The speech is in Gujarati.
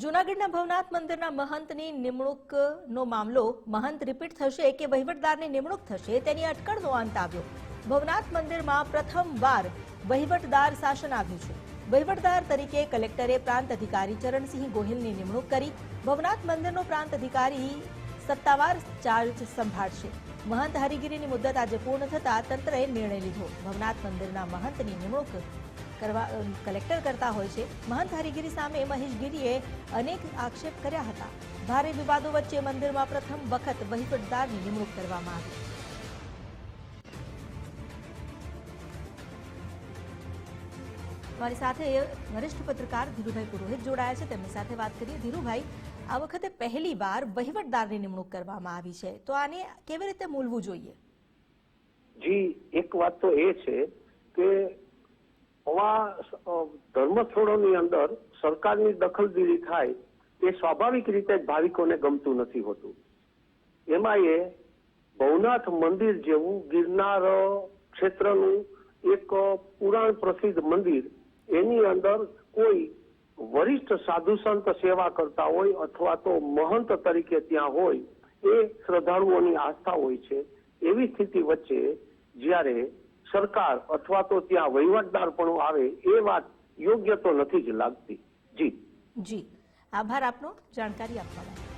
જૂનાગઢના ભવનાથ મંદિરના મહંતની નિમણૂકનો મામલો મહંત રિપીટ થશે કે વહીવટદારની નિમણૂક થશે તેની અટકળનો અંત આવ્યો। ભવનાથ મંદિરમાં પ્રથમવાર વહીવટદાર શાસન આવ્યું છે। વહીવટદાર તરીકે કલેક્ટરે પ્રાંત અધિકારી ચરણસિંહ ગોહિલની નિમણૂક કરી। ભવનાથ મંદિરનો પ્રાંત અધિકારી સત્તાવાર ચાર્જ સંભાળશે। મહંત હરિગીરીની મુદ્દત આજે પૂર્ણ થતા તંત્રએ નિર્ણય લીધો। ભવનાથ મંદિરના મહંતની નિમણૂક કલેક્ટર કરતા હોય છે। મહંત હરિગીરી સામે મહેશ ગીરીએ અનેક આક્ષેપ કર્યા હતા। ભારે વિવાદો વચ્ચે મંદિરમાં પ્રથમ વખત વહીવટદારની નિમણૂક કરવામાં આવી। મારી સાથે વરિષ્ઠ પત્રકાર ધીરુભાઈ પુરોહિત જોડાયા છે, તેમની સાથે વાત કરીએ। ધીરુભાઈ, આ વખતે પહેલી વાર વહીવટદારની નિમણૂક કરવામાં આવી છે, તો આને કેવી રીતે મૂલવું જોઈએ? જી, એક વાત તો એ છે કે આવા ધર્મસ્થળોની અંદર સરકારની દખલગીરી થાય એ સ્વાભાવિક રીતે જ ભાવિકોને ગમતું નથી હોતું। એમાં એ ભવનાથ મંદિર જેવું ગિરનાર ક્ષેત્રનું એક પુરાણ પ્રસિદ્ધ મંદિર, એની અંદર કોઈ વરિષ્ઠ સાધુ સંત સેવા કરતા હોય અથવા તો મહંત તરીકે ત્યાં હોય, એ શ્રદ્ધાળુઓની આસ્થા હોય છે। એવી સ્થિતિ વચ્ચે જ્યારે સરકાર અથવા તો ત્યાં વહીવટદાર પણ આવે એ વાત યોગ્ય તો નથી જ લાગતી। જી જી, આભાર આપનો જાણકારી આપવા માટે।